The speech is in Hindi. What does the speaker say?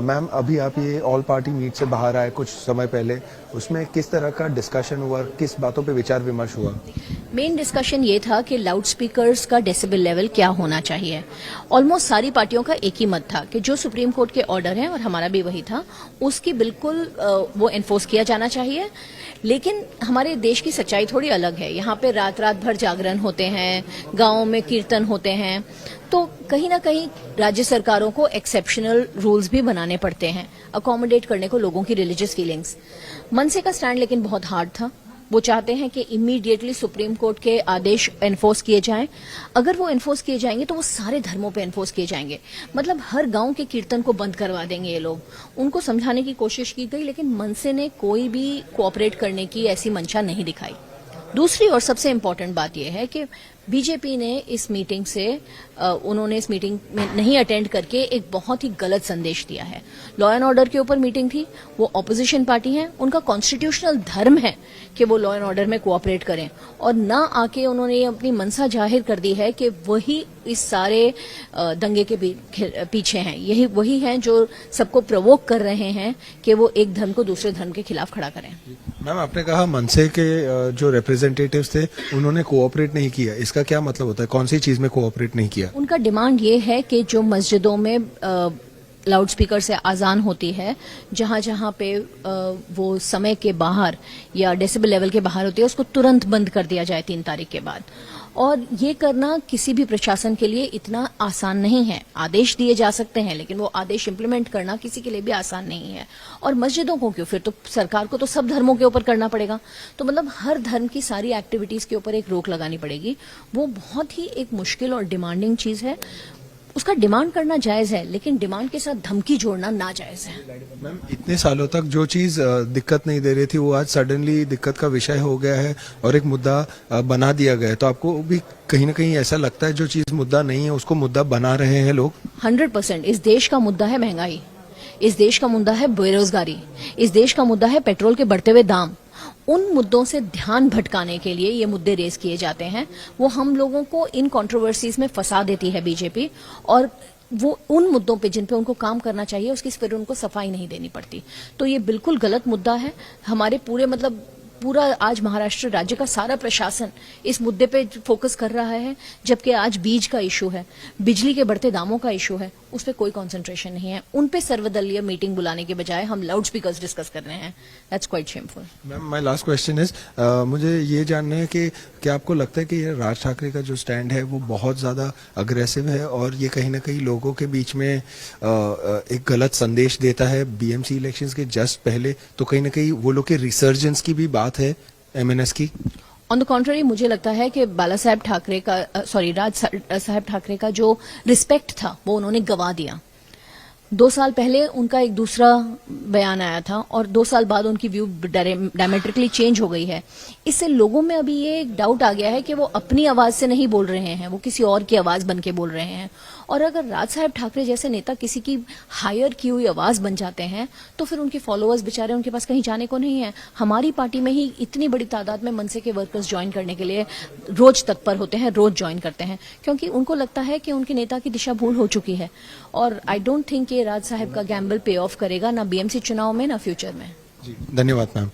मैम अभी आप ये ऑल पार्टी मीट से बाहर आए कुछ समय पहले, उसमें किस तरह का डिस्कशन हुआ, किस बातों पे विचार विमर्श हुआ? मेन डिस्कशन ये था कि लाउड स्पीकर्स का डेसिबल लेवल क्या होना चाहिए। ऑलमोस्ट सारी पार्टियों का एक ही मत था कि जो सुप्रीम कोर्ट के ऑर्डर हैं, और हमारा भी वही था, उसकी बिल्कुल वो एनफोर्स किया जाना चाहिए। लेकिन हमारे देश की सच्चाई थोड़ी अलग है। यहाँ पे रात रात भर जागरण होते हैं, गाँव में कीर्तन होते हैं, तो कहीं ना कहीं राज्य सरकारों को एक्सेप्शनल रूल्स भी बनाने पड़ते हैं अकोमोडेट करने को लोगों की रिलीजियस फीलिंग्स। मनसे का स्टैंड लेकिन बहुत हार्ड था। वो चाहते हैं कि इमीडिएटली सुप्रीम कोर्ट के आदेश एनफोर्स किए जाएं। अगर वो एनफोर्स किए जाएंगे तो वो सारे धर्मों पे एनफोर्स किए जाएंगे। मतलब हर गांव के कीर्तन को बंद करवा देंगे ये लोग। उनको समझाने की कोशिश की गई, लेकिन मनसे ने कोई भी कोऑपरेट करने की ऐसी मंशा नहीं दिखाई। दूसरी और सबसे इम्पोर्टेंट बात यह है कि बीजेपी ने इस मीटिंग से उन्होंने इस मीटिंग में नहीं अटेंड करके एक बहुत ही गलत संदेश दिया है। लॉ एंड ऑर्डर के ऊपर मीटिंग थी, वो ऑपोजिशन पार्टी है, उनका कॉन्स्टिट्यूशनल धर्म है कि वो लॉ एंड ऑर्डर में कोऑपरेट करें, और ना आके उन्होंने अपनी मनसा जाहिर कर दी है कि वही इस सारे दंगे के पीछे हैं। यही वही हैं जो सबको प्रवोक कर रहे हैं कि वो एक धर्म को दूसरे धर्म के खिलाफ खड़ा करें। मैम आपने कहा मनसे के जो रिप्रेजेंटेटिव्स थे उन्होंने कोऑपरेट नहीं किया, इसका क्या मतलब होता है? कौन सी चीज में कोऑपरेट नहीं किया? उनका डिमांड ये है कि जो मस्जिदों में लाउड स्पीकर से आजान होती है, जहां जहां पे वो समय के बाहर या डेसिबल लेवल के बाहर होती है, उसको तुरंत बंद कर दिया जाए 3 तारीख के बाद। और ये करना किसी भी प्रशासन के लिए इतना आसान नहीं है। आदेश दिए जा सकते हैं, लेकिन वो आदेश इंप्लीमेंट करना किसी के लिए भी आसान नहीं है। और मस्जिदों को क्यों, फिर तो सरकार को तो सब धर्मों के ऊपर करना पड़ेगा। तो मतलब हर धर्म की सारी एक्टिविटीज के ऊपर एक रोक लगानी पड़ेगी। वो बहुत ही एक मुश्किल और डिमांडिंग चीज है। उसका डिमांड करना जायज है, लेकिन डिमांड के साथ धमकी जोड़ना नाजायज है। मैम इतने सालों तक जो चीज दिक्कत नहीं दे रही थी वो आज सडनली दिक्कत का विषय हो गया है और एक मुद्दा बना दिया गया है, तो आपको भी कहीं ना कहीं ऐसा लगता है जो चीज मुद्दा नहीं है उसको मुद्दा बना रहे हैं लोग? 100%। इस देश का मुद्दा है महंगाई, इस देश का मुद्दा है बेरोजगारी, इस देश का मुद्दा है पेट्रोल के बढ़ते हुए दाम। उन मुद्दों से ध्यान भटकाने के लिए ये मुद्दे रेस किए जाते हैं। वो हम लोगों को इन कंट्रोवर्सीज में फंसा देती है बीजेपी, और वो उन मुद्दों पे जिन पे उनको काम करना चाहिए उसकी फिर उनको सफाई नहीं देनी पड़ती। तो ये बिल्कुल गलत मुद्दा है। हमारे पूरा आज महाराष्ट्र राज्य का सारा प्रशासन इस मुद्दे पे फोकस कर रहा है, जबकि आज बीज का इशू है, बिजली के बढ़ते दामों का इशू है, उस पर कोई कंसंट्रेशन नहीं है। उन पे सर्वदलीय मीटिंग बुलाने के बजाय हम लाउड स्पीकर्स डिस्कस कर रहे हैं। That's quite shameful. Ma'am my last question is, मुझे ये जानना है कि क्या आपको लगता है कि ये राज ठाकरे का जो स्टैंड है वो बहुत ज्यादा अग्रेसिव है और ये कहीं ना कहीं लोगों के बीच में एक गलत संदेश देता है बीएमसी इलेक्शंस के जस्ट पहले? तो कहीं ना कहीं वो लोग के रिसर्जेंस की भी बात है एमएनएस की? ऑन द कॉन्ट्ररी, मुझे लगता है कि राज साहब ठाकरे का जो रिस्पेक्ट था वो उन्होंने गवा दिया। 2 साल पहले उनका एक दूसरा बयान आया था और 2 साल बाद उनकी व्यू डायमेट्रिकली चेंज हो गई है। इससे लोगों में अभी ये एक डाउट आ गया है कि वो अपनी आवाज से नहीं बोल रहे हैं, वो किसी और की आवाज बन के बोल रहे हैं। और अगर राज साहब ठाकरे जैसे नेता किसी की हायर की हुई आवाज बन जाते हैं तो फिर उनके फॉलोअर्स बेचारे, उनके पास कहीं जाने को नहीं है। हमारी पार्टी में ही इतनी बड़ी तादाद में मनसे के वर्कर्स ज्वाइन करने के लिए रोज तत्पर होते हैं, रोज ज्वाइन करते हैं, क्योंकि उनको लगता है कि उनके नेता की दिशा भूल हो चुकी है। और आई डोंट थिंक ये राज साहब का गैम्बल पे ऑफ करेगा, ना बीएमसी चुनाव में ना फ्यूचर में। जी धन्यवाद मैम।